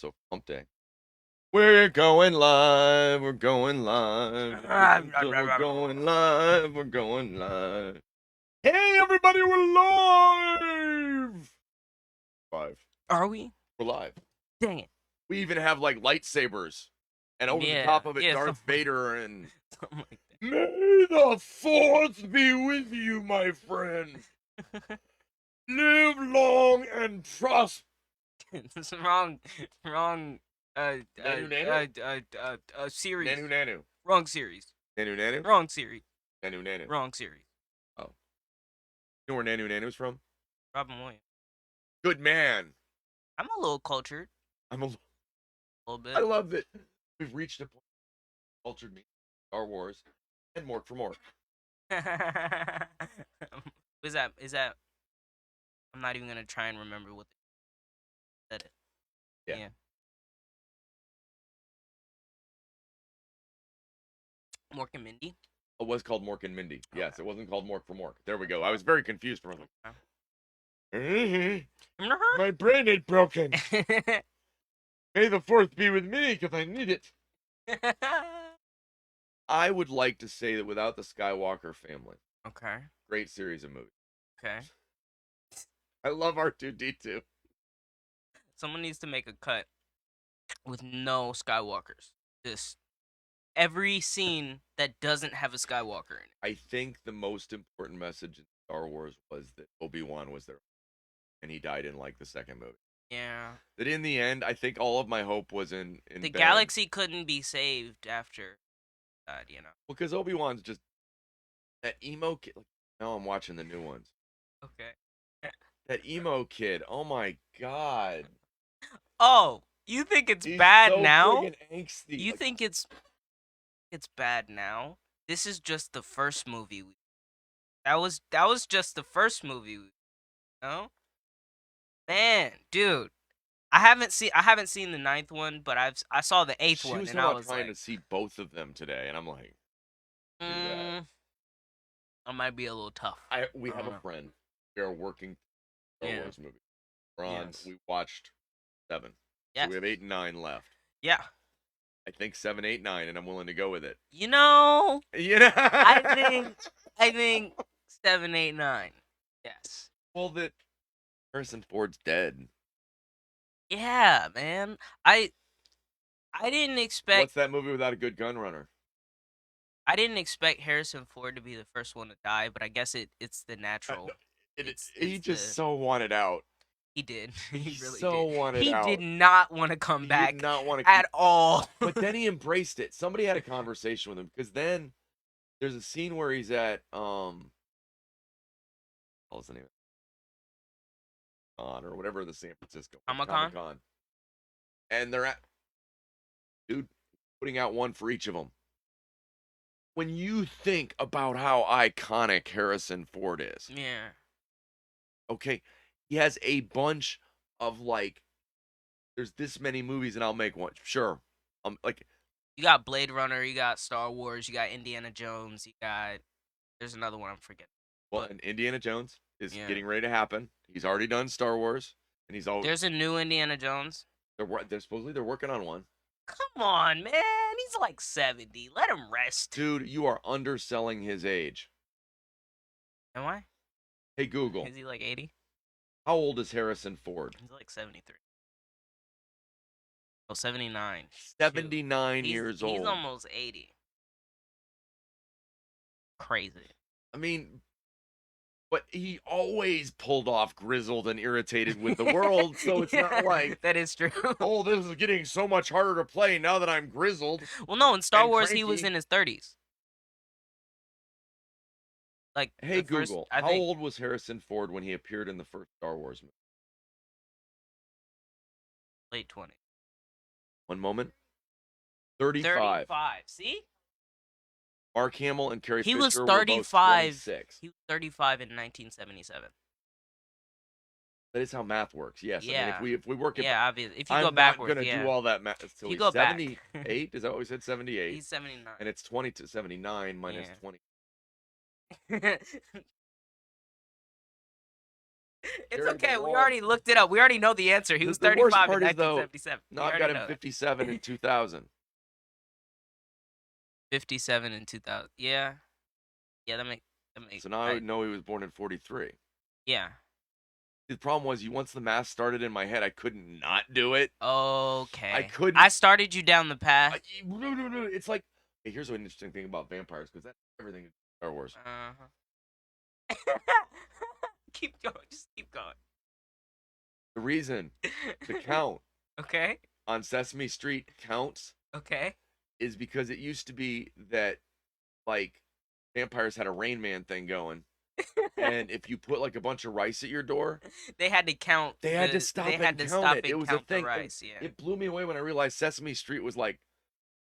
also hump day. We're going live. We're going live. We're going live. We're going live. Hey, everybody, we're live. Live. Are we? We're live. Dang it. We even have like lightsabers, and over the Yeah, top of it, yeah, Darth Vader, and something like may the Force be with you, my friend. that. Live long and prosper. It's wrong, wrong, Nanu Nanu? series. Nanu Nanu. Wrong series. Nanu Nanu? Wrong series. Nanu Nanu. Wrong series. Oh. You know where Nanu Nanu's from? Robin Williams. Good man. I'm a little cultured. I'm a little bit. I love that we've reached a point. Cultured me. Star Wars. And more for more. Is that? I'm not even gonna try and remember what they said it. Yeah. Mork and Mindy. It was called Mork and Mindy. Okay. Yes, it wasn't called Mork for Mork. There we go. I was very confused for a moment. My brain ain't broken. May the Fourth be with me because I need it. I would like to say that without the Skywalker family. Okay. Great series of movies. Okay. I love R2-D2. Someone needs to make a cut with no Skywalkers. Just every scene that doesn't have a Skywalker in it. I think the most important message in Star Wars was that Obi-Wan was there. And he died in like the second movie. Yeah. That in the end, I think all of my hope was in the Ben. galaxy couldn't be saved after that, you know. Because Obi-Wan's just that emo kid. Now I'm watching the new ones. Okay. That emo kid. Oh my god. Oh, you think it's He's bad so now? friggin' angsty. You think it's bad now? This is just the first movie. That was just the first movie. You know? Man, dude, I haven't seen the ninth one, but I saw the eighth one, and I was trying like, to see both of them today, and I'm like, I might be a little tough. We have a friend. We are working Star Wars movie. We're on. Yes. We watched 7. Yeah. So we have 8 and 9 left. Yeah. I think 7, 8, 9, and I'm willing to go with it. You know. I think 7, 8, 9. Yes. Well, that Harrison Ford's dead. Yeah, man. I didn't expect. What's that movie without a good gun runner? I didn't expect Harrison Ford to be the first one to die, but I guess it's the natural. He just so wanted out. He did. He really so did. wanted he out. did not want to come back. Did not want to at all. But then he embraced it. Somebody had a conversation with him because then there's a scene where he's at what was the name? Or whatever, the San Francisco Comic-Con. And they're at putting out one for each of them. When you think about how iconic Harrison Ford is. Yeah. Okay. He has a bunch of there's this many movies and I'll make one. Sure. You got Blade Runner, you got Star Wars, you got Indiana Jones, there's another one I'm forgetting. Well, and Indiana Jones is getting ready to happen. He's already done Star Wars, and he's always. There's a new Indiana Jones. They're supposedly working on one. Come on, man. He's like 70. Let him rest. Dude, you are underselling his age. Am I? Hey, Google. Is he like 80? How old is Harrison Ford? He's like 73. Oh, 79. 79 years old. He's almost 80. Crazy. I mean, but he always pulled off grizzled and irritated with the world, so it's not like... That is true. Oh, this is getting so much harder to play now that I'm grizzled. Well, no, in Star Wars, cranky. He was in his 30s. Hey, Google, how old was Harrison Ford when he appeared in the first Star Wars movie? Late 20s. One moment. 35. See? Mark Hamill and Carrie Fisher was 35. Were both 26. He was 35 in 1977. That is how math works. Yes. Yeah. I mean, if we work it. Yeah, obviously. If you go backwards, I'm not gonna do all that math. So you go 78. Is that what we said? 78. He's 79. And it's 20 to 79 minus 20. It's Carry the okay. We wall. already looked it up. We already know the answer. He was The worst 35 in part is, though, 1977. no, We I've already got him know that. 57 in 2000. 57 in 2000. Yeah. Yeah, that makes So now I would know he was born in 43. yeah. The problem was, once the math started in my head, I couldn't not do it. Okay. couldn't- I started you down the path. No. It's like, hey, here's an interesting thing about vampires, because that's everything in Star Wars. Keep going. Just keep going. The reason the count Okay. on Sesame Street counts Okay. is because it used to be that, like, vampires had a Rain Man thing going. And if you put like a bunch of rice at your door, They had to count. they had to stop They and had to count stop it. and It was a count the thing. And rice. Yeah. it blew me away when I realized Sesame Street was like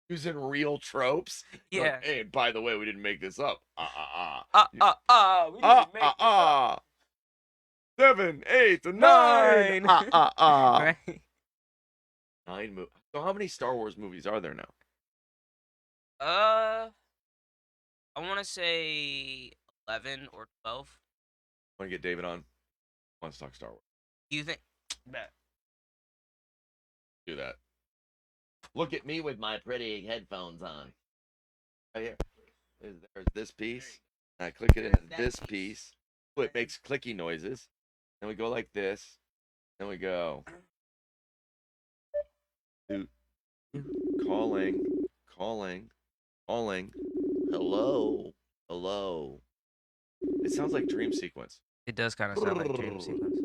using real tropes. Like, Yeah. hey, by the way, we didn't make this up. We didn't make this up. 7, 8, 9. Right. 9 movies. So how many Star Wars movies are there now? I want to say 11 or 12. Want to get David on? Want to talk Star Wars? Do you think? Bet. Do that. Look at me with my pretty headphones on. Right here. There's this piece. And I click it into this piece. Oh, it makes clicky noises. Then we go like this. Then we go. Calling. Hello. It sounds like dream sequence. It does kind of sound like dream sequence.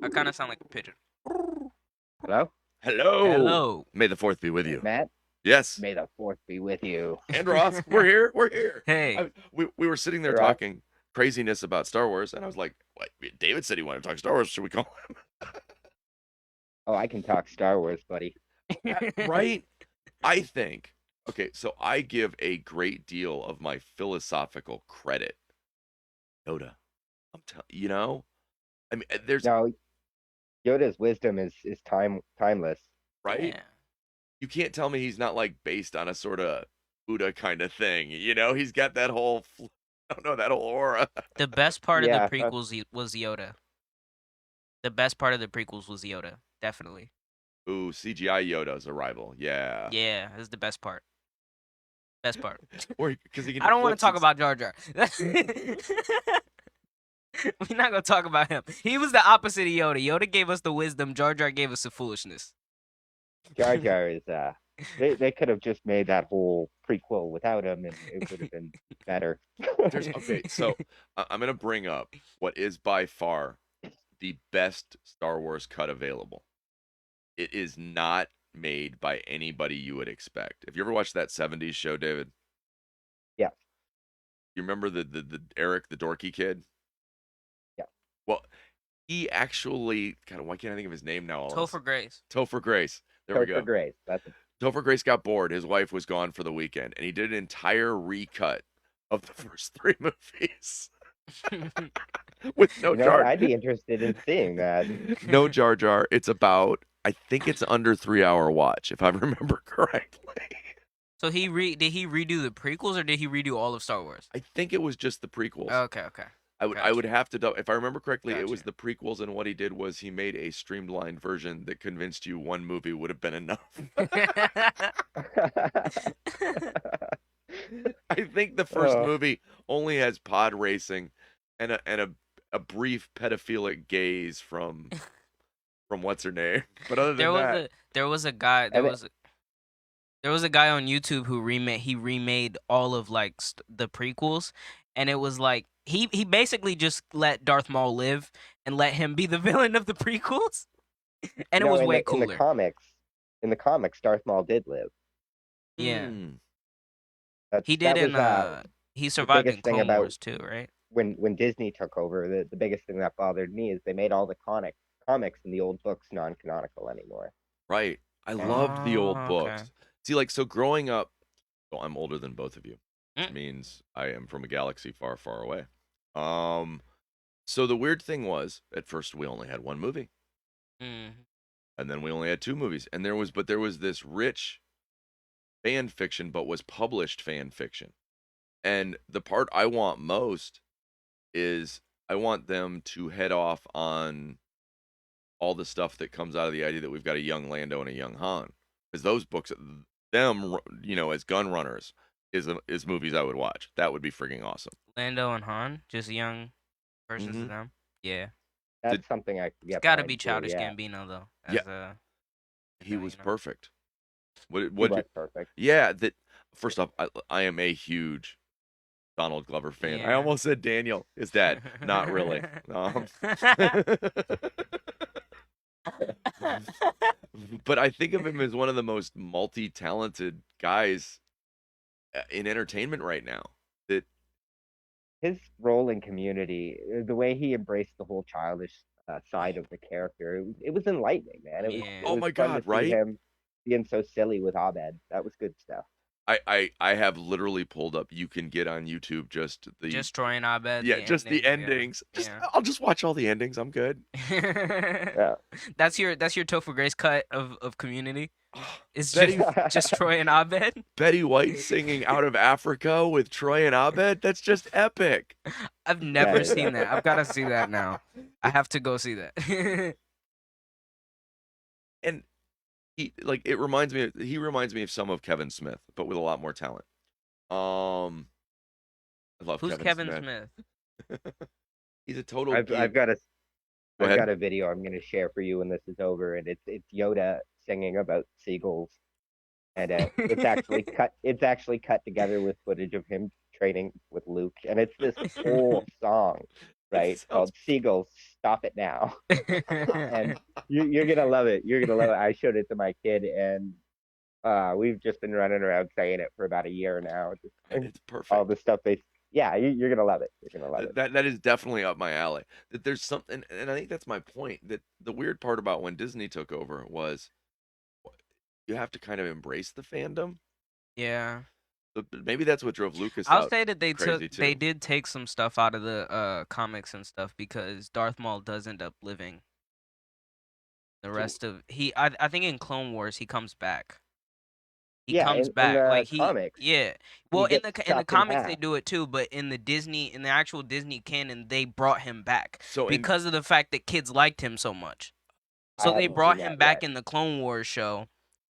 I kind of sound like a pigeon. Hello? Hello. May the 4th be with you. Matt? Yes. May the 4th be with you. And Ross, we're here. Hey. We were sitting there You're up. talking craziness about Star Wars, and I was like, "What? David said he wanted to talk Star Wars. Should we call him?" Oh, I can talk Star Wars, buddy. Right? I think. Okay, so I give a great deal of my philosophical credit. Yoda. I'm telling I mean, there's No, Yoda's wisdom is timeless. right. Yeah. You can't tell me he's not like based on a sort of Buddha kind of thing. He's got that whole. I don't know, that whole aura. The best part Yeah, of the prequels was Yoda. The best part of the prequels was Yoda. Definitely. Ooh, CGI Yoda's arrival. Yeah. Yeah, that's the best part. Best part. Or because he can. I don't want to flip talk about Jar Jar. We're not gonna talk about him. He was the opposite of Yoda. Yoda gave us the wisdom. Jar Jar gave us the foolishness. Jar Jar is they could have just made that whole prequel without him and it would have been better. Okay, so I'm gonna bring up what is by far the best Star Wars cut available. It is not made by anybody you would expect. If you ever watched that 70s show, David? Yeah. You remember the Eric, the dorky kid? Yeah. Well, he actually, God, why can't I think of his name now? Topher Grace. Topher Grace. There we go. Topher Grace. Topher Grace got bored. His wife was gone for the weekend, and he did an entire recut of the first 3 movies with no Jar. I'd be interested in seeing that. No Jar Jar. It's about, I think it's under 3-hour watch, if I remember correctly. So did he redo the prequels or did he redo all of Star Wars? I think it was just the prequels. Okay. I would have to if I remember correctly, it was Gotcha. the prequels, and what he did was he made a streamlined version that convinced you one movie would have been enough. I think the first movie only has pod racing and a brief pedophilic gaze from what's her name. But other than there was a guy on YouTube who remade all of like the prequels, and it was like he basically just let Darth Maul live and let him be the villain of the prequels, and it was way cooler. In the comics, Darth Maul did live. Yeah, He he did he survived in biggest thing Clone about- Wars too, right? When Disney took over, the biggest thing that bothered me is they made all the comics in the old books non-canonical anymore. Right. I loved the old Oh, books. okay. See, like, so growing up, well, I'm older than both of you, which Mm. means I am from a galaxy far, far away. So the weird thing was, at first we only had one movie, Mm. and then we only had 2 movies, and there was this rich fan fiction, but was published fan fiction. And the part I want most is I want them to head off on all the stuff that comes out of the idea that we've got a young Lando and a young Han, because those books, them, as gun runners, is movies I would watch. That would be freaking awesome. Lando and Han, just young versus Mhm. them. Yeah, That's something I could it's get got to behind be too, Childish yeah. Gambino though. Yeah. As a He you was know. perfect. He What? was perfect. Yeah. That first off, I am a huge Donald Glover fan. I Yeah. almost said Daniel is dad. Not really. But I think of him as one of the most multi-talented guys in entertainment right now. That His role in Community, the way he embraced the whole childish side of the character, it was enlightening, man. It was Yeah. it Oh was my fun to God, see right? him being so silly with Abed. That was good stuff. I have literally pulled up. You can get on YouTube just the Just Troy and Abed. yeah, just the endings. Yeah. I'll just watch all the endings. I'm good. Yeah. That's your Topher Grace cut of Community. It's Betty just Troy and Abed. Betty White singing "Out of Africa" with Troy and Abed. That's just epic. I've never is seen that. I've got to see that now. I have to go see that. And he reminds me of some of Kevin Smith, but with a lot more talent. I love Who's Kevin Kevin Smith. Smith? He's a total I've geek. got Go I've ahead. got a video I'm gonna share for you when this is over, and it's Yoda singing about seagulls, and it's actually cut together with footage of him training with Luke, and it's this whole song, right, sounds- called "Seagulls, Stop It Now," and you're gonna love it. You're gonna love it. I showed it to my kid, and we've just been running around saying it for about a year now. Just And it's perfect. all the stuff you're gonna love it. You're gonna love it. That is definitely up my alley. That there's something, and I think that's my point. That the weird part about when Disney took over was you have to kind of embrace the fandom. Yeah. But maybe that's what drove Lucas I'll out say that crazy too. they did take some stuff out of the comics and stuff because Darth Maul does end up living. The rest of I think in Clone Wars he comes back. He Yeah, comes in back the like comics, yeah. Well, in gets the chopped in comics they half. do it too, but in the actual Disney canon they brought him back So because of the fact that kids liked him so much. I So they haven't brought seen him that back yet. in the Clone Wars show.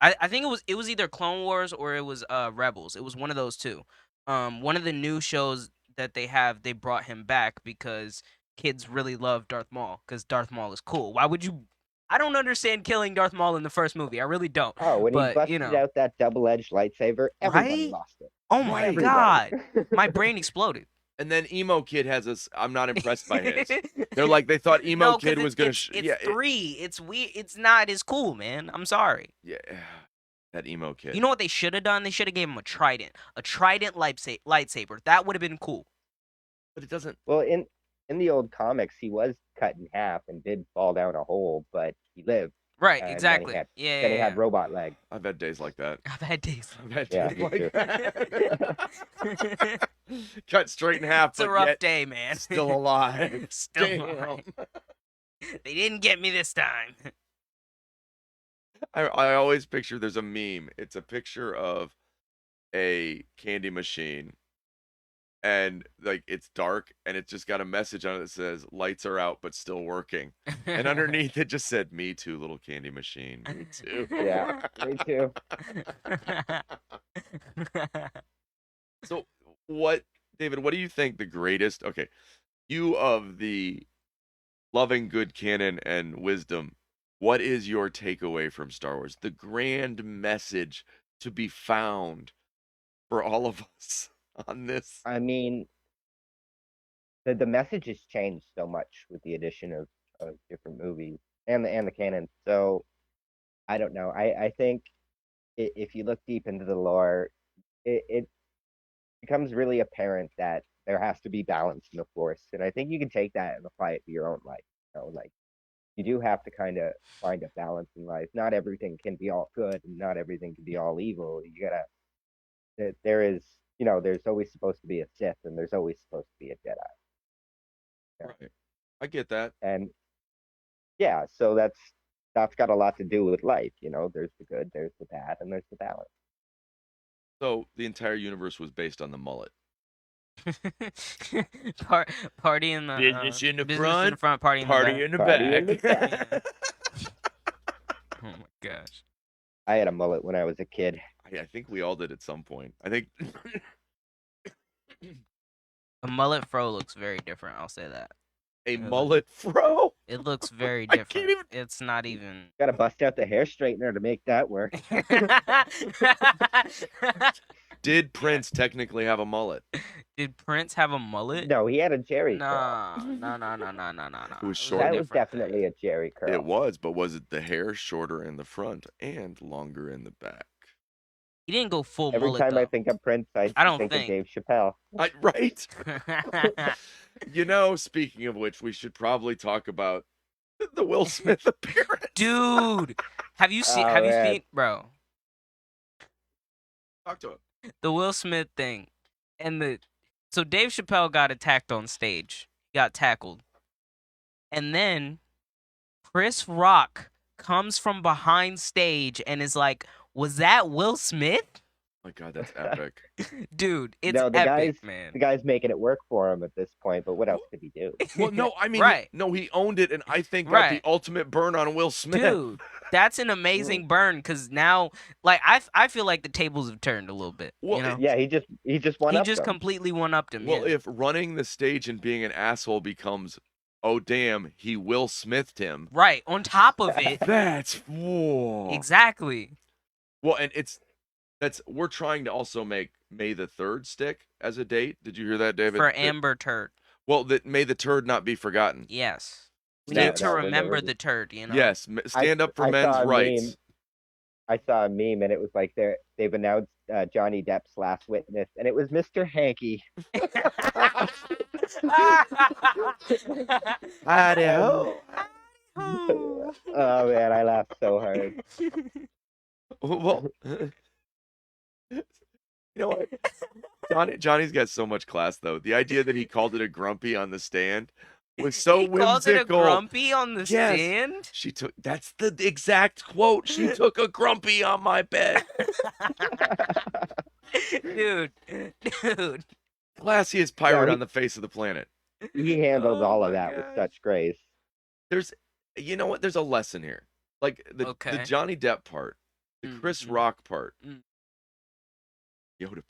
I think it was either Clone Wars or it was Rebels. It was one of those two. One of the new shows that they have, they brought him back because kids really love Darth Maul because Darth Maul is cool. Why would you? I don't understand killing Darth Maul in the first movie. I really don't. Oh, when he But busted you know, out that double-edged lightsaber, everybody right? lost it. Oh my Everybody. god, my brain exploded. and then Emo Kid has us. I'm not impressed by his. They're like they thought Emo No, 'cause Kid was gonna. it's 3. It's we. It's not as cool, man. I'm sorry. Yeah, that Emo Kid. You know what they should have done? They should have gave him a trident lightsaber. That would have been cool. But it doesn't. Well, in the old comics, he was cut in half and did fall down a hole, but he lived. Right, And exactly. Then Yeah, he yeah, had robot legs. I've had days like that. I've had days. I've had Yeah, days me too. like that. Cut straight in half, It's a but rough yet day, man. still alive. Still Damn. alive. They didn't get me this time. I always picture there's a meme. It's a picture of a candy machine, and like it's dark, and it's just got a message on it that says "Lights are out, but still working," and underneath it just said "Me too, little candy machine. Me too." Yeah, me too. So, David? What do you think the greatest? Okay, you of the loving good canon and wisdom. What is your takeaway from Star Wars? The grand message to be found for all of us on this. I mean, the message has changed so much with the addition of different movies and the canon. So I don't know. I think if you look deep into the lore, it becomes really apparent that there has to be balance in the Force, and I think you can take that and apply it to your own life. Like you do have to kind of find a balance in life. Not everything can be all good, and not everything can be all evil. You gotta. There is, there's always supposed to be a Sith, and there's always supposed to be a Jedi. Yeah. Right. I get that. And yeah, so that's got a lot to do with life. There's the good, there's the bad, and there's the balance. So the entire universe was based on the mullet. Party in the Business in the business in the front, front, party in Party the in the Party in the back. back. Oh my gosh. I had a mullet when I was a kid. I think we all did at some point. I think A mullet fro looks very different. I'll say that. a mullet fro. It looks very I can't different. even- It's not even. Got to bust out the hair straightener to make that work. Did Prince technically have a mullet? Did Prince have a mullet? No, he had a Jerry curl. No. It was a short. That was different definitely thing. a Jerry curl. It was, but was it the hair shorter in the front and longer in the back? He didn't go full Every mullet time I though. think of Prince, I don't think of think. Dave Chappelle. Right? You know, speaking of which, we should probably talk about the Will Smith appearance. Dude, have you seen? Oh, Have you man. seen, bro? Talk to him. The Will Smith thing, and so Dave Chappelle got attacked on stage, got tackled, and then Chris Rock comes from behind stage and is like, "Was that Will Smith?" My God, that's epic. Dude, it's No, the epic, guy's- man. The guy's making it work for him at this point, but what else could he do? Well, no, I mean, Right. no, he owned it, and I think got Right. the ultimate burn on Will Smith. Dude, that's an amazing burn because now, like, I feel like the tables have turned a little bit. Well, you know, Yeah, he just won he up just to him. completely one upped him. Well, yeah. if running the stage and being an asshole becomes, oh damn, he Will Smithed him. Right on top of it, That's whoa. exactly. Well, and we're trying to also make May the 3rd stick as a date. Did you hear that, David? For That- Amber Turd. Well, that may the turd not be forgotten. Yes. We No, need to no, remember never- the turd, you know? Yes, stand up for I men's saw a rights. meme. I saw a meme, and it was like they've announced Johnny Depp's last witness, and it was Mr. Hanky. Howdy-ho. Oh man, I laughed so hard. Well, you know what? Johnny's got so much class, though. The idea that he called it a grumpy on the stand was so He whimsical. called it a grumpy on the Yes. stand? That's the exact quote. She took a grumpy on my bed. Dude. Classiest pirate he- on the face of the planet. He handled Oh all my of that with gosh. such grace. You know what? There's a lesson here. Like the Okay. Johnny Depp part, the Chris Mhm. Rock part, Mm. Yoda.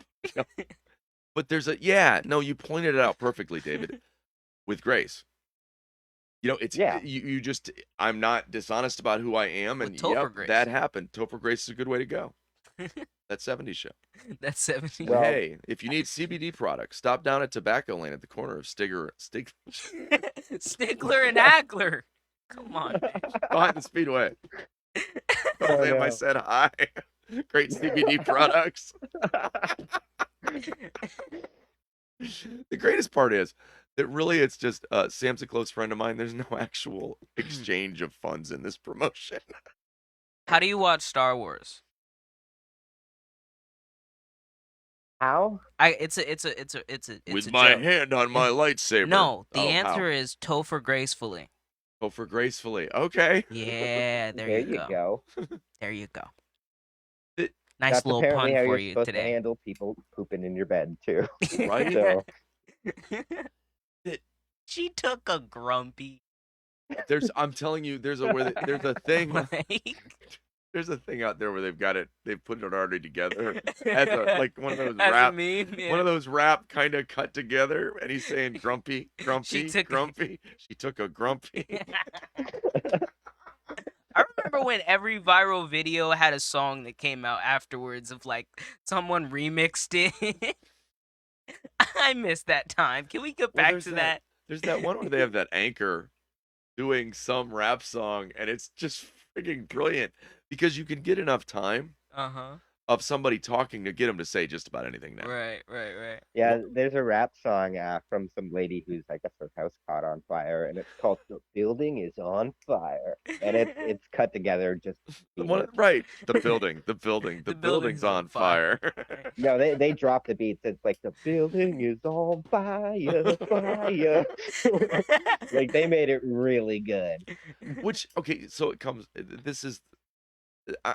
But you pointed it out perfectly, David, with grace. You know, it's Yeah. you just I'm not dishonest about who I am, With and Topher yep, Grace. that happened. Topher Grace is a good way to go. That 70s show. That's 70. Well- Hey, if you need CBD products, stop down at Tobacco Lane at the corner of Stigler Stickler and Hackler. Come on, man. behind the Speedway. Oh, Tell them I no. said hi. Great CBD products. The greatest part is that really it's just Sam's a close friend of mine. There's no actual exchange of funds in this promotion. How do you watch Star Wars? How? It's a With a my joke. hand on my lightsaber. No, the Oh, answer how? is Topher gracefully. Oh, for gracefully. Okay. Yeah, there you go. There you go. It- Nice That's little apparently pun how for you're you supposed to today. handle people pooping in your bed too. Right? So She took a grumpy. I'm telling you, there's a thing Like, there's a thing out there where they've put it already together as like one of those as a rap meme, yeah. one of those rap kind of cut together, and he's saying grumpy, grumpy, took- grumpy. She took a grumpy. I remember when every viral video had a song that came out afterwards of like someone remixed it. I miss that time. Can we get Well, back there's to that- that? There's that one where they have that anchor doing some rap song, and it's just freaking brilliant because you can get enough time Uh-huh. of somebody talking to get them to say just about anything now. Right. yeah, there's a rap song from some lady who's, I guess, her house caught on fire, and it's called "The Building Is on Fire," and it's cut together just. Right. The building's building's on on fire. No, they drop the beats. It's like the building is on fire, fire. Like they made it really good. Which, okay, so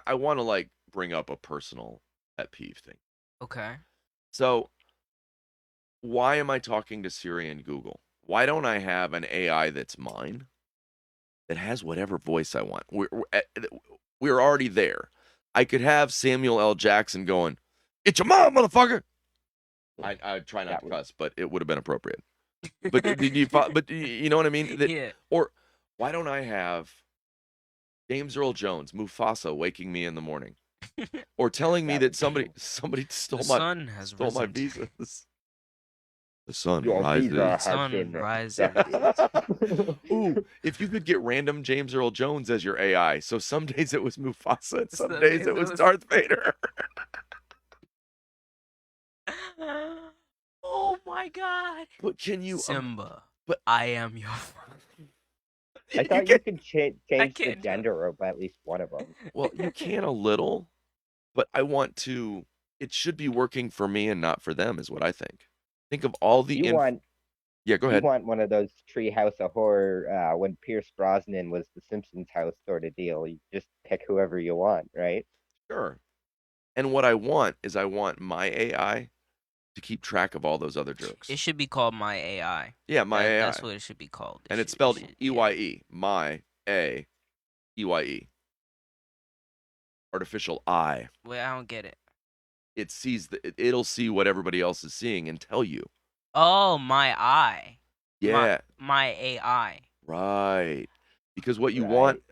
I want to like bring up a personal pet peeve thing. Okay. So why am I talking to Siri and Google? Why don't I have an AI that's mine that has whatever voice I want? We're already there. I could have Samuel L. Jackson going, "It's your mom, motherfucker." I try not That to would cuss, but it would have been appropriate. But did you? But you know what I mean? Yeah. Or why don't I have James Earl Jones, Mufasa, waking me in the morning, or telling me that that would be somebody The stole sun has stole my risen. visas? The sun your visa The has sun been rises. Ooh, if you could get random James Earl Jones as your AI. So some days it was Mufasa and some Some days days it it was was- Darth Vader. Oh my God. But can you Simba, but- I am your father. I thought can, you could change the can't. gender of at least one of them. well, you can a little, but I want to it should be working for me and not for them is what I think. Think of all the You want Yeah, go you ahead. want one of those Treehouse of Horror when Pierce Brosnan was the Simpsons house sort of deal. You just pick whoever you want, right? Sure. And what I want is I want my AI to keep track of all those other jerks. It should be called My AI. Yeah, my AI. That's what it should be called. And it's It spelled should- EYE. My A EYE. Artificial eye. Wait, I don't get it. It sees it'll see what everybody else is seeing and tell you. Oh, my eye. Yeah, My AI. right. Because what you Right. want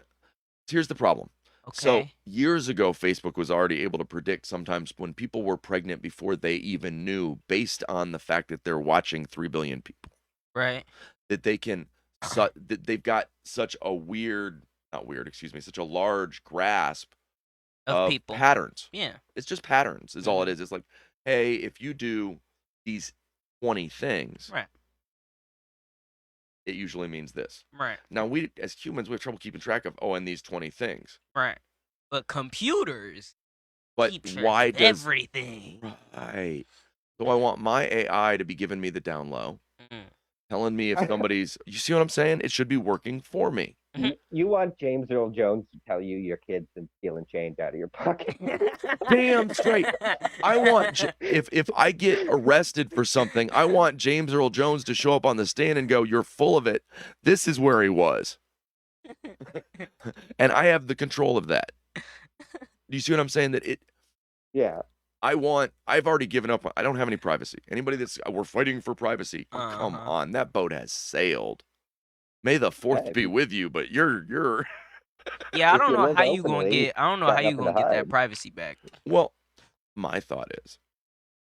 here's the problem. Okay. So years ago, Facebook was already able to predict sometimes when people were pregnant before they even knew, based on the fact that they're watching 3 billion people, Right. that they can, that they've got such a such a large grasp Of people. patterns. Yeah. It's just patterns, is all it is. It's like, hey, if you do these 20 things, Right. it usually means this. Right. Now, we as humans, we have trouble keeping track of, and these 20 things. Right. But computers But keep track why of does everything. Right. So I want my AI to be giving me the down low, Mm. telling me if somebody's. You see what I'm saying? It should be working for me. You want James Earl Jones to tell you your kid's been stealing change out of your pocket. Damn straight. I want if I get arrested for something, I want James Earl Jones to show up on the stand and go, "You're full of it. This is where he was," and I have the control of that. Do you see what I'm saying? That it. Yeah. I've already given up. I don't have any privacy. Anybody that's we're fighting for privacy. Oh, come Uh-huh. on, that boat has sailed. May the fourth Yeah, be with you, but you're Yeah, I If don't you know live how you openly, gonna get. I don't know got how you nothing gonna to get that hide. privacy back. well, my thought is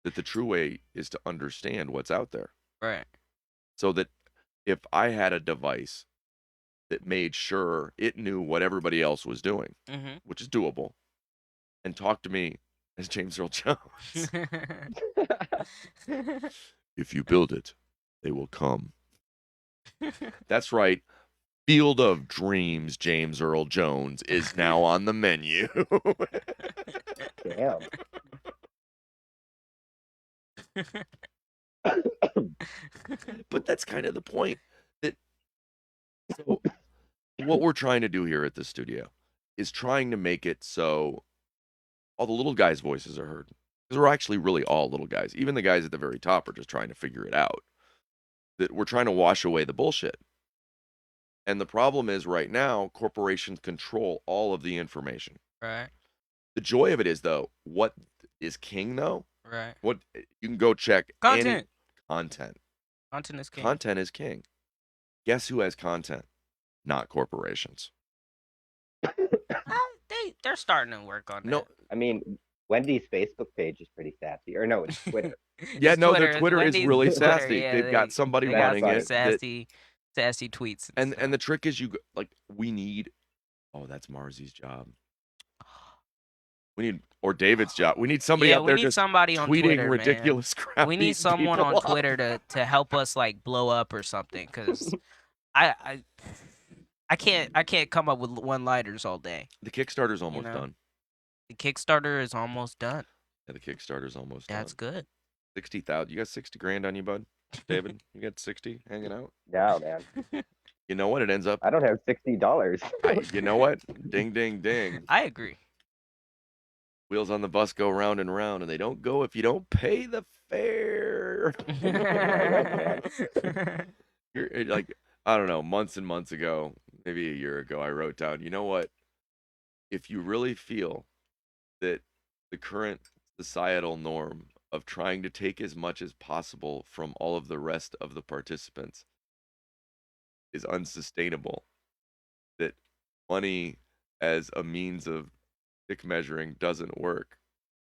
that the true way is to understand what's out there. Right. So that if I had a device that made sure it knew what everybody else was doing, Mm-hmm. which is doable, and talked to me as James Earl Jones, if you build it, they will come. That's right. Field of Dreams, James Earl Jones, is now on the menu. Damn. But that's kind of the point. That so what we're trying to do here at the studio is trying to make it so all the little guys' voices are heard. Because we're actually really all little guys. Even the guys at the very top are just trying to figure it out. That we're trying to wash away the bullshit. And the problem is right now, corporations control all of the information. Right. The joy of it is, though, what is king, though? Right. What you can go check any Content. content. Content is king. Content is king. Guess who has content? Not corporations. They're starting to work on No, that. I mean, Wendy's Facebook page is pretty sassy. Or no, it's Twitter. yeah, It's no, their Twitter is Wendy's really Twitter, sassy. yeah, They've got somebody they got running some it. that- sassy tweets. and stuff. the trick is we need. Oh, that's Marzi's job. We need or David's job. We need somebody yeah, out we there need just somebody on tweeting Twitter, man. ridiculous crap. We need someone on Twitter to help us like blow up or something, because I can't come up with one-liners all day. The Kickstarter's almost know, done. The Kickstarter is almost done. Yeah, the Kickstarter's almost That's done. good. 60,000. You got 60 grand on you, bud? David, you got 60 hanging out? No, man. You know what? It ends up. I don't have $60. You know what? Ding, ding, ding. I agree. Wheels on the bus go round and round, and they don't go if you don't pay the fare. Like, I don't know, months and months ago, maybe a year ago, I wrote down, you know what? If you really feel that the current societal norm of trying to take as much as possible from all of the rest of the participants is unsustainable, that money as a means of dick measuring doesn't work,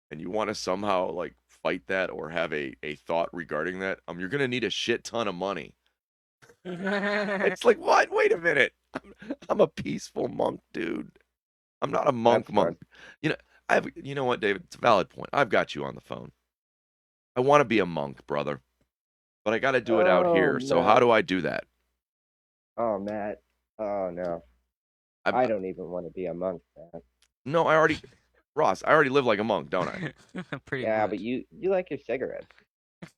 and you want to somehow like fight that or have a thought regarding that, you're gonna need a shit ton of money. It's like, what? Wait a minute. I'm a peaceful monk, dude. I'm not a monk. You know, you know what, David? It's a valid point. I've got you on the phone. I want to be a monk, brother, but I got to do it out here. So how do I do that? Oh, Matt. Oh, no. I don't even want to be a monk, man. No, Ross, I already live like a monk, don't I? Pretty Yeah, much. but you like your cigarettes.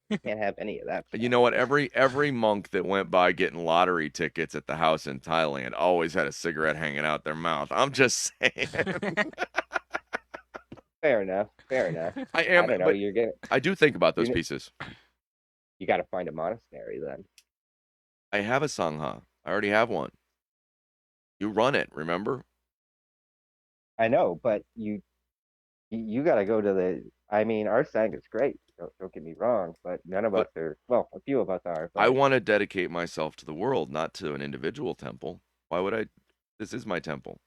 You can't have any of that. You know what? Every monk that went by getting lottery tickets at the house in Thailand always had a cigarette hanging out their mouth. I'm just saying. Fair enough. Fair enough. I am, I don't know. but You're getting. I do think about those pieces. You got to find a monastery then. I have a sangha. I already have one. You run it, remember? I know, but you got to go to the. I mean, our Sangha's great. Don't get me wrong, but none of us are. Well, a few of us are. But I want to dedicate myself to the world, not to an individual temple. Why would I? This is my temple.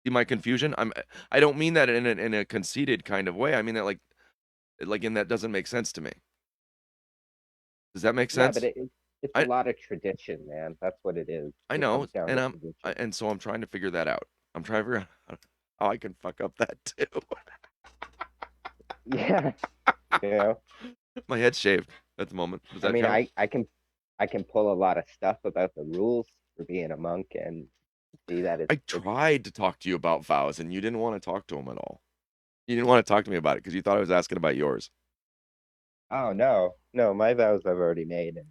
See my confusion? I don't mean that in a conceited kind of way. I mean that like in that doesn't make sense to me. Does that make sense? Yeah, but it's a lot of tradition, man. That's what it is. I know, and so I'm trying to figure that out. I'm trying to figure out how I can fuck up that too. Yeah, you know. My head's shaved at the moment. Does that I mean, count? I can pull a lot of stuff about the rules for being a monk and see that I tried to talk to you about vows, and you didn't want to talk to them at all. You didn't want to talk to me about it because you thought I was asking about yours. Oh no, my vows I've already made, and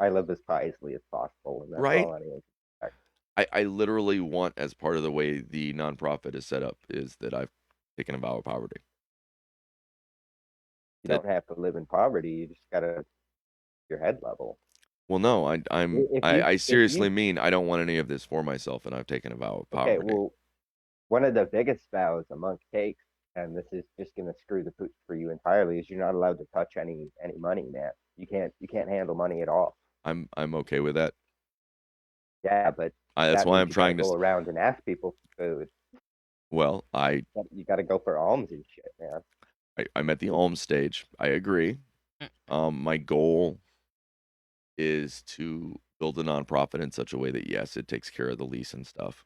I live as piously as possible, and that's right? all anyone can expect. I literally want, as part of the way the nonprofit is set up, is that I've taken a vow of poverty. You don't have to live in poverty. You just gotta your head level. Well, no, I seriously mean I don't want any of this for myself, and I've taken a vow of poverty. Okay, well, one of the biggest vows a monk takes, and this is just gonna screw the pooch for you entirely, is you're not allowed to touch any money, man. You can't handle money at all. I'm okay with that. Yeah, but that's why I'm trying to go around and ask people for food. Well, you got to go for alms and shit, man. I'm at the alms stage. I agree. My goal is to build a nonprofit in such a way that yes, it takes care of the lease and stuff.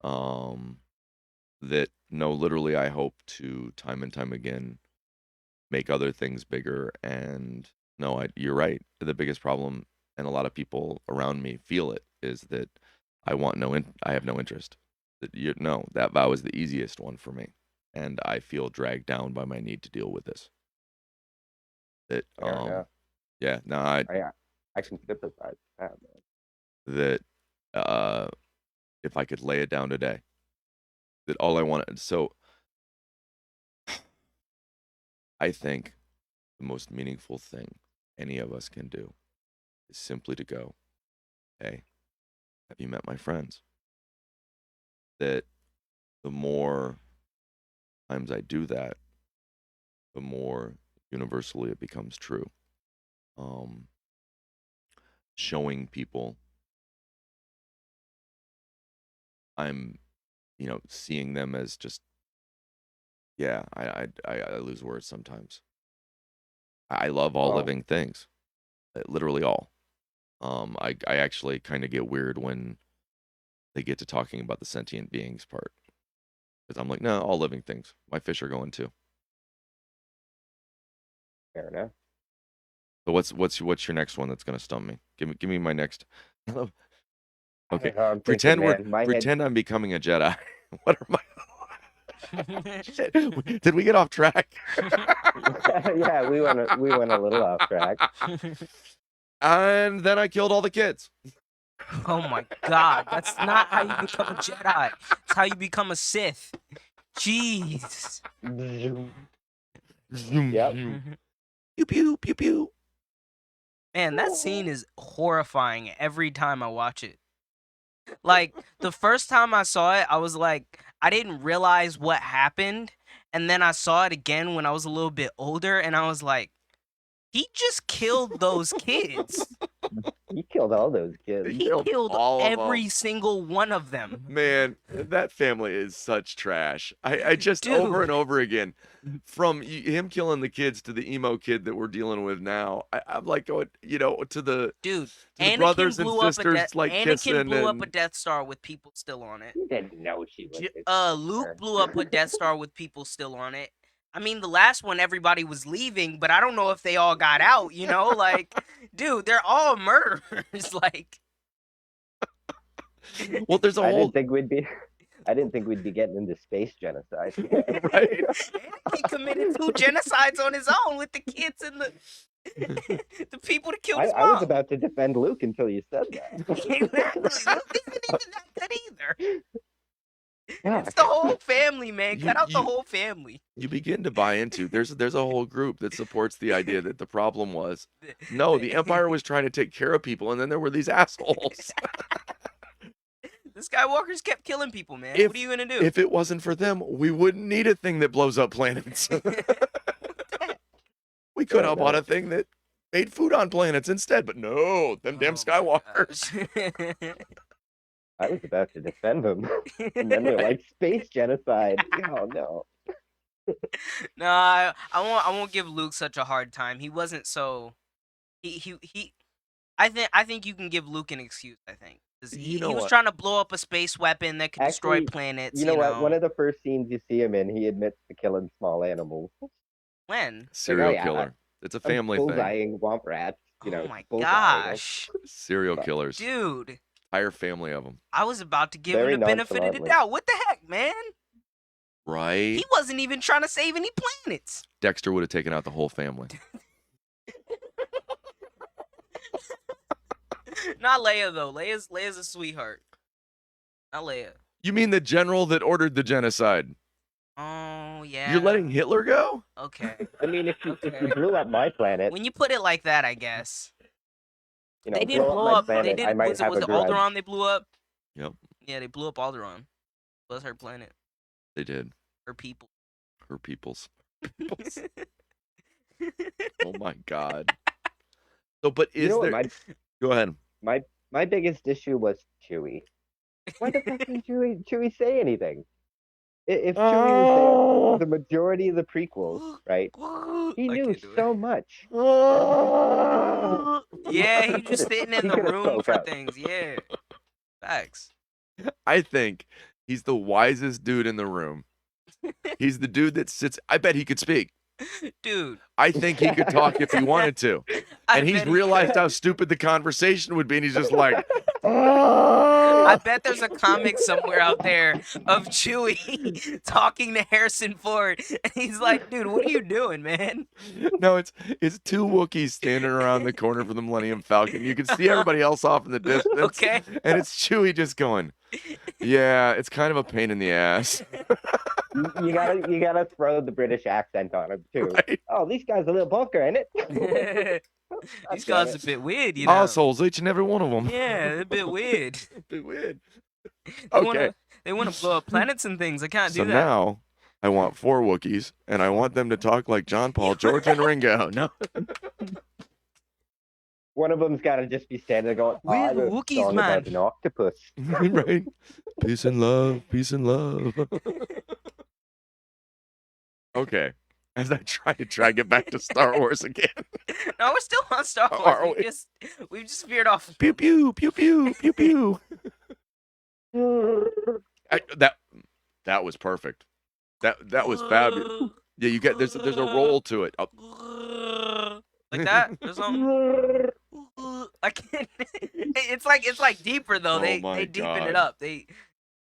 That no, literally, I hope to time and time again make other things bigger. And no, you're right. The biggest problem, and a lot of people around me feel it, is that I have no interest. That vow is the easiest one for me, and I feel dragged down by my need to deal with this. That yeah, no, I can sympathize with that, man. That if I could lay it down today, that all I wanted. So I think the most meaningful thing any of us can do is simply to go, hey, have you met my friends? That the more times I do that, the more universally it becomes true. Showing people I'm, seeing them as just, yeah, I lose words sometimes. I love all living things, literally all. I actually kind of get weird when they get to talking about the sentient beings part, because I'm like, no, all living things. My fish are going too. Fair enough. So what's your next one that's gonna stump me? Give me my next. Okay, pretend I'm becoming a Jedi. What are my? Shit. Did we get off track? Yeah, we went a little off track. And then I killed all the kids. Oh my god, that's not how you become a Jedi. It's how you become a Sith. Jeez. Zoom. Zoom, Yep. zoom. Pew pew pew pew. Man, that scene is horrifying every time I watch it. Like, the first time I saw it, I was like, I didn't realize what happened. And then I saw it again when I was a little bit older, and I was like, he just killed those kids. He killed all those kids. He killed killed all of every 'em. single one of them. Man, that family is such trash. I just over Dude. and over again, from him killing the kids to the emo kid that we're dealing with now. I'm like going, to the Dude, the brothers and blew up sisters like Anakin kissing blew up a and Death Star with people still on it. He didn't know she was. his Luke sister. blew up a Death Star with people still on it. I mean, the last one everybody was leaving, but I don't know if they all got out. Like, dude, they're all murderers. Like, well, there's a I whole didn't think we'd be. I didn't think we'd be getting into space genocide. right. he committed 2 genocides on his own with the kids and the people that killed his I was mom. about to defend Luke until you said that. Exactly. Luke isn't even that good either. Yeah. It's the whole family, man. Cut out the You- whole family. You begin to buy into there's a whole group that supports the idea that the problem was no, the Empire was trying to take care of people, and then there were these assholes. The Skywalkers kept killing people, man. If- What are you gonna do? If it wasn't for them, we wouldn't need a thing that blows up planets. We could have bought a thing that made food on planets instead, but no, them damn Oh my Skywalkers. gosh. I was about to defend them, and then they're like space genocide. Oh no. No, I won't give Luke such a hard time. He wasn't so. He. I think you can give Luke an excuse. I think 'Cause he You know was what? trying to blow up a space weapon that could destroy Actually, planets. You know what? One of the first scenes you see him in, he admits to killing small animals. when? Serial yeah, killer. It's a family thing. Bullseyeing womp rats. Oh my bullseyeing them. gosh, Serial killers. dude! Entire family of them. I was about to give Very him the benefit of the nonchalantly. doubt. What the heck, man? Right? He wasn't even trying to save any planets. Dexter would have taken out the whole family. Not Leia though. Leia's a sweetheart. Not Leia. You mean the general that ordered the genocide? Oh yeah. You're letting Hitler go? Okay. I mean, if you Okay. blew up my planet, When you put it like that, I guess they didn't blow blow my up. They planet, I didn't. might Was have it a grudge. Alderaan they blew up? Yep, Yeah, they blew up Alderaan. Was her planet, they did. her people. Her peoples. Oh my god. So, but is you know there? what Go ahead. my biggest issue was Chewie. Why the fuck didn't Chewie say anything? If Chewie was there the majority of the prequels, right? He I knew can't do it. so much. Yeah, he just sitting in He the could've room spoke for up. things. Yeah, facts. I think he's the wisest dude in the room. He's the dude that sits. I bet he could speak. Dude, I think he could talk if he wanted to. I And he's bet he realized could. how stupid the conversation would be, and he's just like, I bet there's a comic somewhere out there of Chewie talking to Harrison Ford, and he's like, "Dude, what are you doing, man?" no, it's two Wookiees standing around the corner from the Millennium Falcon. You can see everybody else off in the distance. Okay. And it's Chewie just going, yeah, it's kind of a pain in the ass. You gotta throw the British accent on him too. Right? Oh, these guys a little bunker, ain't it? These guys are a bit weird, you know. Assholes, each and every one of them. Yeah, they're a bit weird. Bit weird. They Okay. wanna blow up planets and things. I can't So do that. now I want 4 Wookiees, and I want them to talk like John Paul, George, and Ringo. No. One of them's gotta just be standing there going, We're I the wrote a Wookiees, song man." about an octopus. Right? Peace and love, peace and love. Okay. As I try to get back to Star Wars again. No, we're still on Star Wars. Are we? We've just veered off. Pew pew pew pew pew pew. That was perfect. That was fabulous. Yeah, you get there's a roll to it. Oh, Like that or something. I can't. It's like deeper though. Oh They my deepen God. it up. They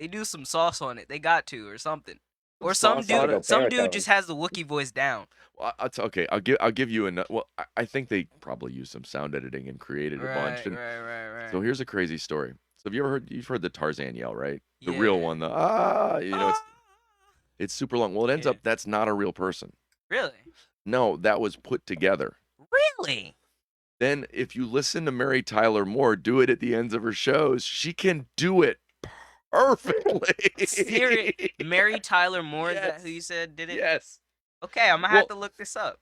do some sauce on it. They got to or something. Or Sauce some on dude it. some dude Baritone. just has the Wookiee voice down. well, it's okay. I'll give you another. Well, I think they probably used some sound editing and created a bunch. Right, And right. so here's a crazy story. So have you ever heard the Tarzan yell, right? The Yeah. real one. The you know, it's It's super long. Well, it ends Yeah. up that's not a real person. Really? No, that was put together. Really? Then if you listen to Mary Tyler Moore do it at the ends of her shows, she can do it perfectly. Mary Tyler Moore, is that Yes. who you said did it? Yes. Okay, I'm gonna have to look this up.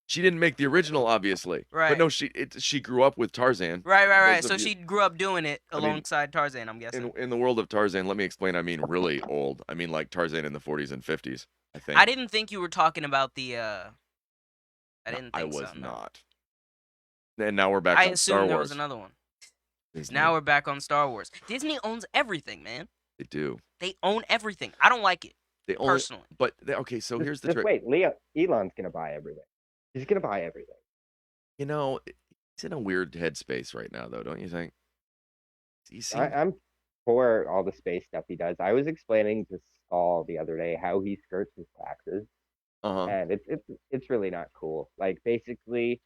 She didn't make the original, obviously. Right. But no, she grew up with Tarzan. Right. Those So of you- she grew up doing it I mean, alongside Tarzan, I'm guessing. In the world of Tarzan, let me explain. I mean, really old. I mean, like Tarzan in the 40s and 50s. I think. I didn't think you were talking about the. I didn't think I was so, no. not. And now we're back I on Star assumed there Wars. was another one. Disney. Now we're back on Star Wars. Disney owns everything, man. They do. They own everything. I don't like it They only, personally. but okay. So here's the Just trick. wait, Elon's gonna buy everything. He's gonna buy everything. You know, he's in a weird headspace right now, though, don't you think? I'm for all the space stuff he does. I was explaining to Saul the other day how he skirts his taxes, Uh-huh. and it's really not cool. Like basically,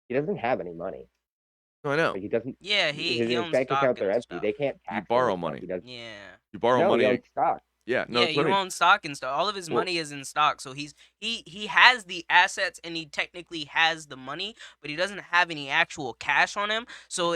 he doesn't have any money. No, I know. Like he doesn't. Yeah, his he owns bank stock accounts are and empty. stuff. They can't tax. You borrow him and stuff. money. He does. Yeah. You borrow No, money. he owns stock. Yeah, no, Yeah, it's you funny. own stock and stuff. All of his Well- money is in stock, so he has the assets and he technically has the money, but he doesn't have any actual cash on him, so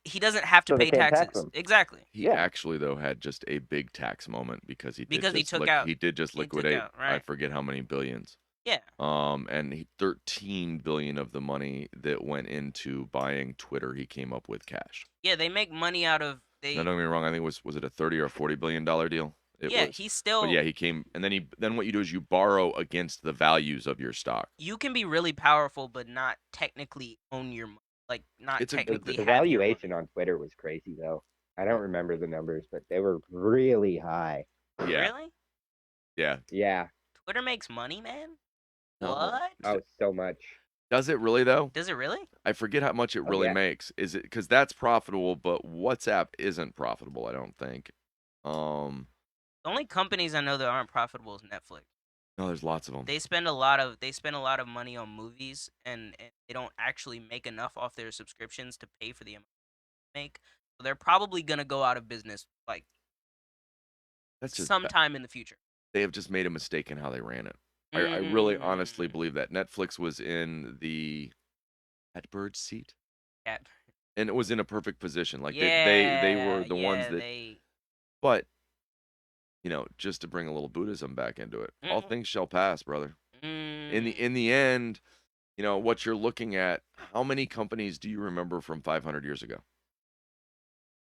he doesn't have to So they pay can't tax taxes. him. Exactly. He Yeah. actually though had just a big tax moment because he did Because he just took out- he did just he took liquidate out, I right. forget how many billions. Yeah. And 13 billion of the money that went into buying Twitter he came up with cash. Yeah, they make money out of Now, don't get me wrong, I think was it a 30 or 40 billion dollar deal? It yeah, was. he's still. But yeah, he came and then what you do is you borrow against the values of your stock. You can be really powerful, but not technically own your money. Like not It's a- technically The have your money. valuation on Twitter was crazy though. I don't remember the numbers, but they were really high. Yeah. Really? Yeah. Yeah. Twitter makes money, man. No. What? Oh, so much. Does it really though? Does it really? I forget how much it really yeah. makes. Is it because that's profitable, but WhatsApp isn't profitable? I don't think. The only companies I know that aren't profitable is Netflix. No, there's lots of them. They spend a lot of money on movies, and they don't actually make enough off their subscriptions to pay for the amount they make. So they're probably gonna go out of business like That's just sometime in the future. they have just made a mistake in how they ran it. I really honestly Mm. believe that Netflix was in the catbird seat, Yeah. and it was in a perfect position. Like Yeah, they were the ones yeah, that. they. But just to bring a little Buddhism back into it, all Mhm. things shall pass, brother. Mm, In the end, what you're looking at. How many companies do you remember from 500 years ago?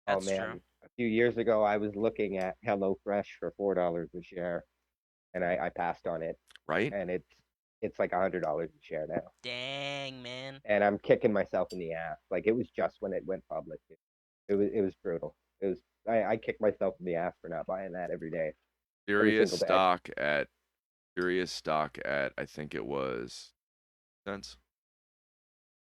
that's Oh man. true. A few years ago, I was looking at HelloFresh for $4 a share, and I passed on it, Right? and it's like $100 a share now, Dang, man. and I'm kicking myself in the ass. Like it was just when it went public. It was brutal. It was I kicked myself in the ass for not buying that every day. Serious single day. stock at I think it was cents.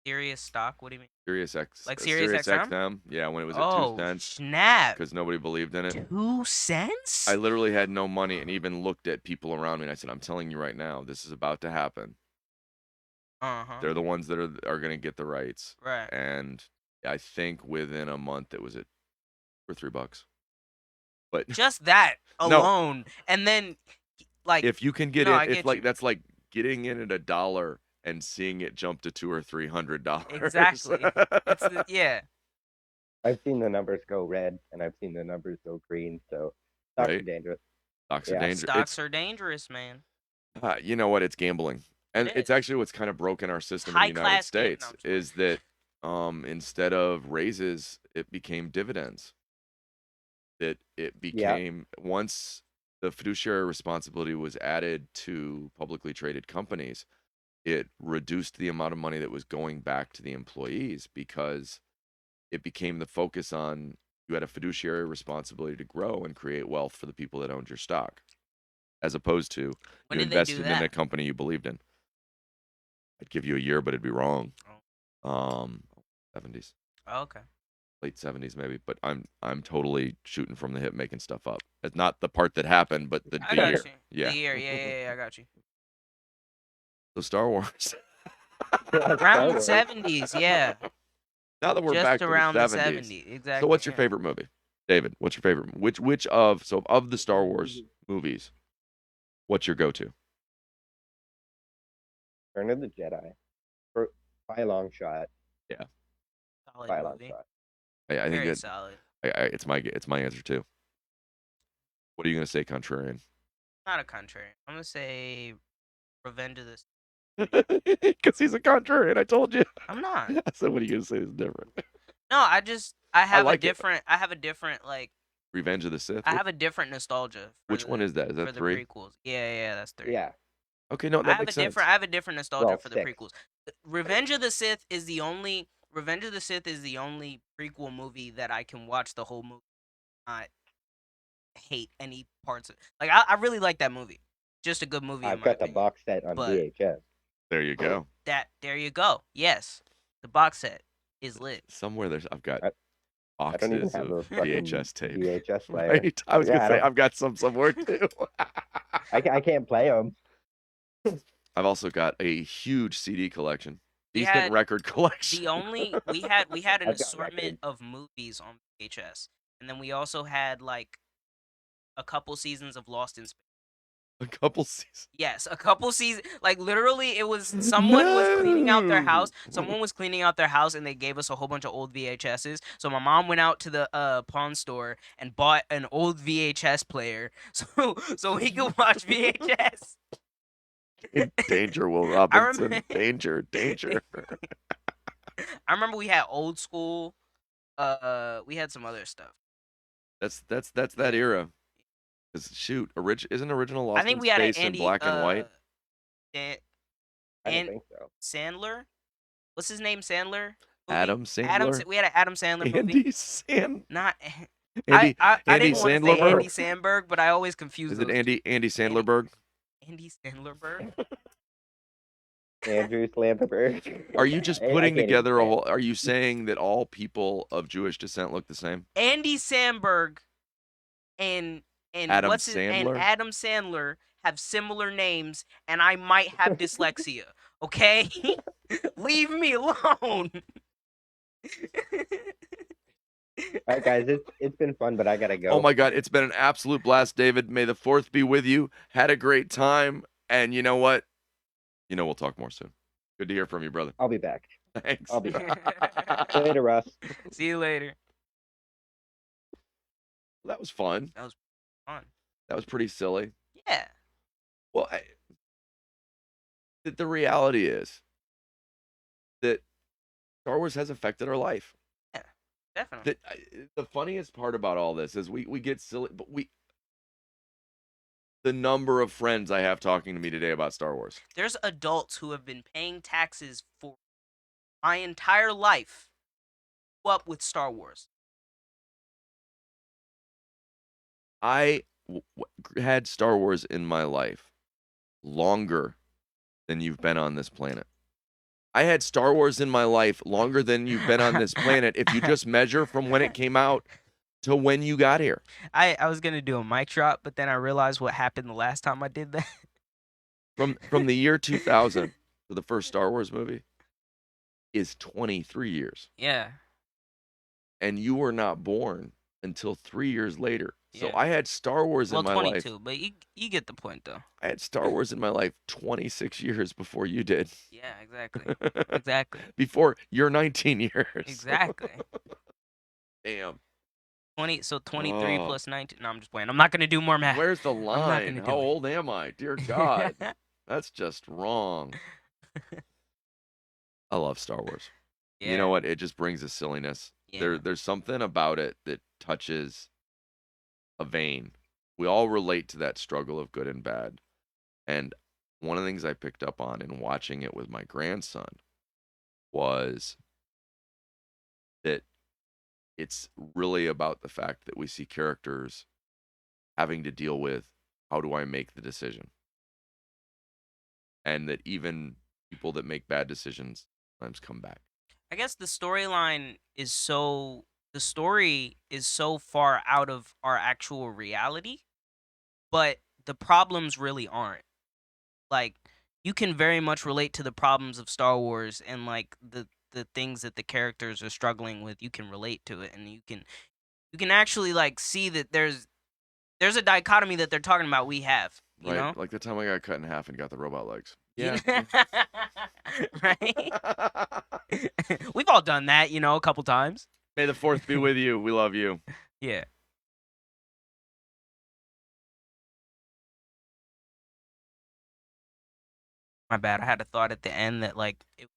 Serious stock? What do you mean? Sirius X, Like Sirius XM? XM. Yeah, when it was at Oh 2 cents snap! because nobody believed in it. 2 cents? I literally had no money and even looked at people around me and I said, "I'm telling you right now, this is about to happen. Uh-huh. They're the ones that are going to get the rights." Right. And I think within a month it was at $3. But Just that No. alone, and then like if you can get No, in, I it's get like you. that's like getting in at $1 and seeing it jump to $200 or $300. Exactly. Yeah. I've seen the numbers go red, and I've seen the numbers go green. So stocks are Right. dangerous. Stocks Yeah. are dangerous. Stocks are dangerous, man. You know what? It's gambling, and It it's is. actually what's kind of broken our system in the United High-class game- no, States I'm just is that instead of raises, it became dividends. That it became once the fiduciary responsibility was added to publicly traded companies, it reduced the amount of money that was going back to the employees because it became the focus on you had a fiduciary responsibility to grow and create wealth for the people that owned your stock, as opposed to When you did they do invested in a that? company you believed in. I'd give you a year, but it'd be wrong. 70s, Oh, okay. late 70s maybe. But I'm totally shooting from the hip, making stuff up. It's not the part that happened, but the I year. got you. Yeah. The year, yeah, I got you. So Star Wars. Around the 70s, yeah. Now that we're Just back around to the the 70s. 70s, exactly. So what's your yeah. favorite movie, David? What's your favorite? Which of the Star Wars movies? What's your go-to? Return of the Jedi. For, by a long shot. Solid By a long movie. shot. I think Very that solid. it's my answer too. What are you gonna say, contrarian? Not a contrary. I'm gonna say Revenge of the. Because he's a contrarian. I told you. I'm not. I said, what are you gonna say is different? No, I have like a it. different. I have a different like. Revenge of the Sith. I have a different nostalgia. For Which one is that? Is for that the 3? prequels? Yeah, that's 3. Yeah. Okay, no, I that have a makes sense. different. I have a different nostalgia Well, for the 6. prequels. Revenge of the Sith is the only. Revenge of the Sith is the only prequel movie that I can watch the whole movie, not hate any parts of. Like I really like that movie. Just a good movie. in I've my got the opinion. box set on But- VHS. There you go. There you go. Yes, the box set is lit. Somewhere there's I've got I don't even boxes have a of fucking VHS tape. VHS player. Right? I was Yeah, gonna I say don't- I've got some somewhere too. I can't play them. I've also got a huge CD collection, We decent had record collection. The only we had an I've got assortment records. of movies on VHS, and then we also had like a couple seasons of Lost in Space. A couple seasons. Yes, a couple seasons. Like literally, it was someone was cleaning out their house. No. Someone was cleaning out their house, and they gave us a whole bunch of old VHSs. So my mom went out to the pawn store and bought an old VHS player, so we could watch VHS. In danger, Will I Robinson. remember- Danger, danger. I remember we had old school. We had some other stuff. That's that era. 'Cause shoot, isn't original Lost I think in we had an Space Andy in black and white? Dan- I don't And- think so. Sandler. What's his name? Sandler. movie? Adam Sandler. We had an Adam Sandler movie. Not. Andy I Andy didn't want to say Sandlerberg? Andy Sandberg, but I always confuse Is those. it Andy Sandlerberg? Andy Sandlerberg. Andrew Slanderberg. Are you just I putting can't even together a say it. whole? Are you saying that all people of Jewish descent look the same? Andy Sandberg and Adam what's his and Sandler? Adam Sandler have similar names, and I might have dyslexia. Okay, leave me alone. All right, guys, it's been fun, but I gotta go. Oh my God, it's been an absolute blast, David. May the 4th be with you. Had a great time, and you know what? You know we'll talk more soon. Good to hear from you, brother. I'll be back. Thanks. I'll be back. Later, Russ. See you later. That was fun. Fun. That was pretty silly. Yeah. Well, the reality is that Star Wars has affected our life. Definitely. The funniest part about all this is we get silly, but the number of friends I have talking to me today about Star Wars. There's adults who have been paying taxes for my entire life. Up with Star Wars. I had Star Wars in my life longer than you've been on this planet. I had Star Wars in my life longer than you've been on this planet if you just measure from when it came out to when you got here. I was gonna do a mic drop, but then I realized what happened the last time I did that. From the year 2000 to the first Star Wars movie is 23 years. Yeah. And you were not born until 3 years later. So Yeah. I had Star Wars Well, in my life. 22, but you get the point though. I had Star Wars in my life 26 years before you did. Yeah, exactly. Exactly. Before you're 19 years. Exactly. Damn. 23 Oh. plus 19. No, I'm just playing. I'm not gonna do more math. Where's the not line? gonna do How it. old am I? Dear God. That's just wrong. I love Star Wars. Yeah. You know what? It just brings a silliness. Yeah. There's something about it that touches a vein. We all relate to that struggle of good and bad. And one of the things I picked up on in watching it with my grandson was that it's really about the fact that we see characters having to deal with, how do I make the decision? And that even people that make bad decisions sometimes come back. I guess the story is so far out of our actual reality, but the problems really aren't. Like, you can very much relate to the problems of Star Wars and like the things that the characters are struggling with. You can relate to it, and you can actually like see that there's a dichotomy that they're talking about we have. You Right, know? like the time I got cut in half and got the robot legs. You Yeah. know? Right? We've all done that, you know, a couple times. May the fourth be with you. We love you. Yeah. My bad. I had a thought at the end that like it